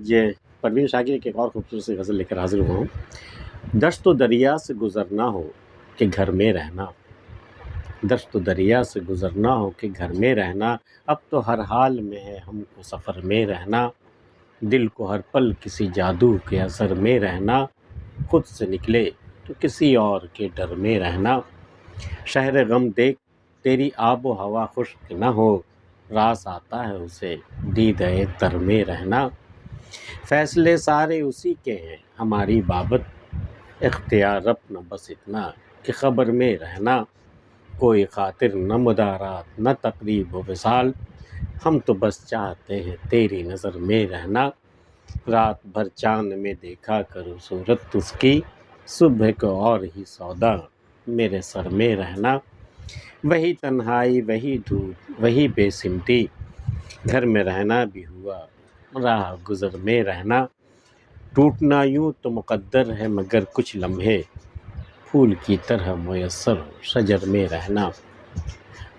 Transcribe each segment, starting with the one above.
یہ پروین شاکر کی ایک اور خوبصورت سی غزل لے کر حاضر ہوا ہوں۔ دشت و دریا سے گزرنا ہو کہ گھر میں رہنا، دشت و دریا سے گزرنا ہو کہ گھر میں رہنا، اب تو ہر حال میں ہے ہم کو سفر میں رہنا، دل کو ہر پل کسی جادو کے اثر میں رہنا، خود سے نکلے تو کسی اور کے ڈر میں رہنا، شہر غم دیکھ تیری آب و ہوا خشک نہ ہو، راس آتا ہے اسے دیدہ تر میں رہنا، فیصلے سارے اسی کے ہیں ہماری بابت، اختیار اپنا بس اتنا کہ خبر میں رہنا، کوئی خاطر نہ مدارات نہ تقریب و وصال، ہم تو بس چاہتے ہیں تیری نظر میں رہنا، رات بھر چاند میں دیکھا کرو صورت اس کی، صبح کو اور ہی سودا میرے سر میں رہنا، وہی تنہائی وہی دھوپ وہی بے سمتی، گھر میں رہنا بھی ہوا راہ گزر میں رہنا، ٹوٹنا یوں تو مقدر ہے مگر کچھ لمحے، پھول کی طرح میسر ہو شجر میں رہنا،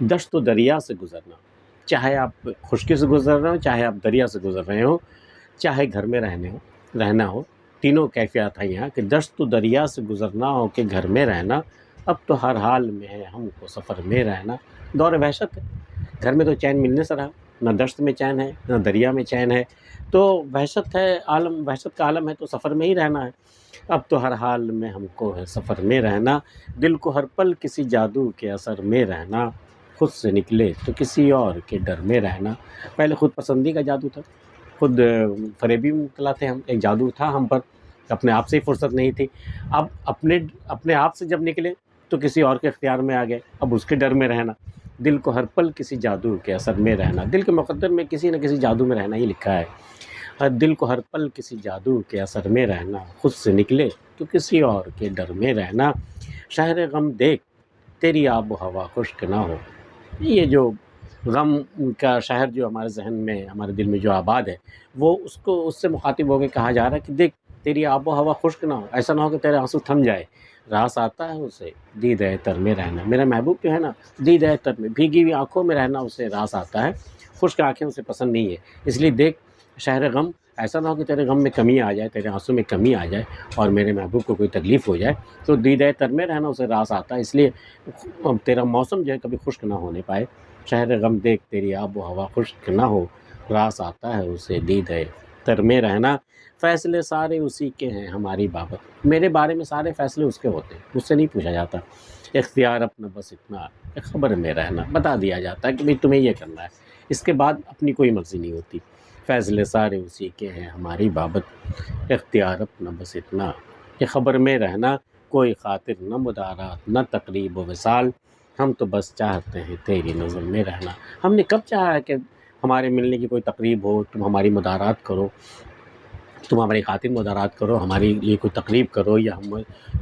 دشت و دریا سے گزرنا، چاہے آپ خشکی سے گزر رہے ہو، چاہے آپ دریا سے گزر رہے ہو، چاہے گھر میں رہنا ہو، تینوں کیفیات ہیں یہاں کہ دشت و دریا سے گزرنا ہو کہ گھر میں رہنا، اب تو ہر حال میں ہے ہم کو سفر میں رہنا، دور وحشت ہے، گھر میں تو چین ملنے سے رہا، نہ دشت میں چین ہے نہ دریا میں چین ہے، تو وحشت ہے، عالم وحشت کا عالم ہے، تو سفر میں ہی رہنا ہے، اب تو ہر حال میں ہم کو ہے سفر میں رہنا، دل کو ہر پل کسی جادو کے اثر میں رہنا، خود سے نکلے تو کسی اور کے ڈر میں رہنا، پہلے خود پسندی کا جادو تھا، خود فریبی مبتلا تھے ہم، ایک جادو تھا ہم پر، اپنے آپ سے ہی فرصت نہیں تھی، اب اپنے آپ سے جب نکلے تو کسی اور کے اختیار میں آ گئے، اب اس کے ڈر میں رہنا، دل کو ہر پل کسی جادو کے اثر میں رہنا، دل کے مقدر میں کسی نہ کسی جادو میں رہنا ہی لکھا ہے، دل کو ہر پل کسی جادو کے اثر میں رہنا، خود سے نکلے تو کسی اور کے ڈر میں رہنا، شہر غم دیکھ تیری آب و ہوا خشک نہ ہو، یہ جو غم کا شہر جو ہمارے ذہن میں ہمارے دل میں جو آباد ہے، وہ اس سے مخاطب ہو کے کہا جا رہا ہے کہ دیکھ تیری آب و ہوا خشک نہ ہو، ایسا نہ ہو کہ تیرے آنسو تھم جائے، راس آتا ہے اسے دیدہ تر میں رہنا، میرا محبوب جو ہے نا دیدہ تر میں، بھیگی ہوئی آنکھوں میں رہنا اسے راس آتا ہے، خشک آنکھیں اسے پسند نہیں ہے، اس لیے دیکھ شہر غم، ایسا نہ ہو کہ تیرے غم میں کمی آ جائے، تیرے آنسو میں کمی آ جائے اور میرے محبوب کو کوئی تکلیف ہو جائے، تو دیدہ تر میں رہنا اسے راس آتا ہے، اس لیے تیرا موسم جو ہے کبھی خشک نہ ہونے پائے، شہر غم دیکھ تیری آب و ہوا خشک نہ ہو، راس آتا ہے اسے دیدہ تر میں رہنا، فیصلے سارے اسی کے ہیں ہماری بابت، میرے بارے میں سارے فیصلے اس کے ہوتے ہیں، مجھ سے نہیں پوچھا جاتا، اختیار اپنا بس اتنا کہ خبر میں رہنا، بتا دیا جاتا ہے کہ بھئی تمہیں یہ کرنا ہے، اس کے بعد اپنی کوئی مرضی نہیں ہوتی، فیصلے سارے اسی کے ہیں ہماری بابت، اختیار اپنا بس اتنا کہ خبر میں رہنا، کوئی خاطر نہ مدارات نہ تقریب و وصال، ہم تو بس چاہتے ہیں تیری نظر میں رہنا، ہم نے کب چاہا ہے کہ ہمارے ملنے کی کوئی تقریب ہو، تم ہماری مدارات کرو، تم ہماری خاطر مدارات کرو، ہماری لیے کوئی تقریب کرو، یا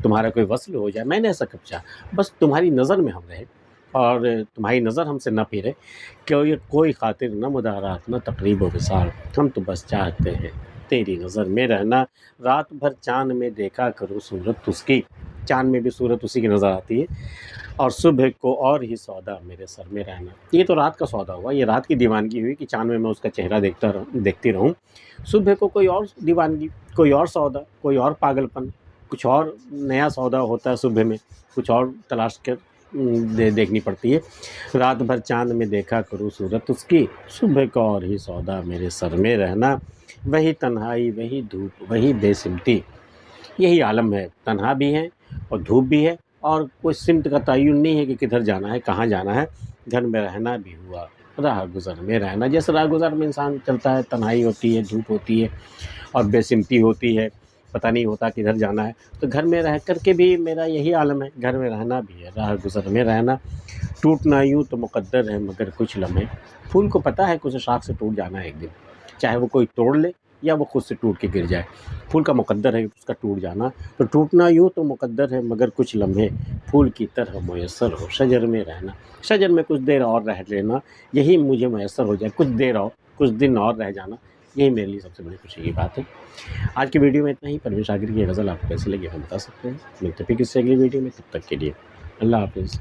تمہارا کوئی وصل ہو جائے، میں نے ایسا کب چاہا، بس تمہاری نظر میں ہم رہے اور تمہاری نظر ہم سے نہ پھرے، کوئی خاطر نہ مدارات نہ تقریب و وصال، ہم تو بس چاہتے ہیں تیری نظر میں رہنا، رات بھر چاند میں دیکھا کرو صورت اس کی، چاند میں بھی صورت اسی کی نظر آتی ہے، اور صبح کو اور ہی سودا میرے سر میں رہنا، یہ تو رات کا سودا ہوا، یہ رات کی دیوانگی ہوئی کہ چاند میں اس کا چہرہ دیکھتی رہوں، صبح کو کوئی اور دیوانگی، کوئی اور سودا، کوئی اور پاگل پن، کچھ اور نیا سودا ہوتا ہے صبح میں، کچھ اور تلاش کر دیکھنی پڑتی ہے، رات بھر چاند میں دیکھا کروں صورت اس کی، صبح کو اور ہی سودا میرے سر میں رہنا، وہی تنہائی وہی دھوپ وہی بے سمتی، یہی عالم ہے، تنہا بھی ہے اور دھوپ بھی ہے، اور کوئی سمت کا تعین نہیں ہے کہ کدھر جانا ہے کہاں جانا ہے، گھر میں رہنا بھی ہوا راہ گزر میں رہنا، جیسے راہ گزر میں انسان چلتا ہے، تنہائی ہوتی ہے، دھوپ ہوتی ہے اور بے سمتی ہوتی ہے، پتہ نہیں ہوتا کدھر جانا ہے، تو گھر میں رہ کر کے بھی میرا یہی عالم ہے، گھر میں رہنا بھی ہے راہ گزر میں رہنا، ٹوٹنا یوں تو مقدر ہے مگر کچھ لمحے، پھول کو پتہ ہے کہ اسے شاخ سے ٹوٹ جانا ہے ایک دن، چاہے وہ کوئی توڑ لے یا وہ خود سے ٹوٹ کے گر جائے، پھول کا مقدر ہے اس کا ٹوٹ جانا، تو ٹوٹنا یوں تو مقدر ہے مگر کچھ لمحے، پھول کی طرح میسر ہو شجر میں رہنا، شجر میں کچھ دیر اور رہ لینا، یہی مجھے میسر ہو جائے، کچھ دیر اور، کچھ دن اور رہ جانا، یہی میرے لیے سب سے بڑی خوشی کی بات ہے۔ آج کی ویڈیو میں اتنا ہی، پروین شاکر کی یہ غزل آپ کو کیسی لگی ہمیں بتا سکتے ہیں، ملتے پھر کسی اگلی ویڈیو میں، تب تک کے لیے اللہ حافظ۔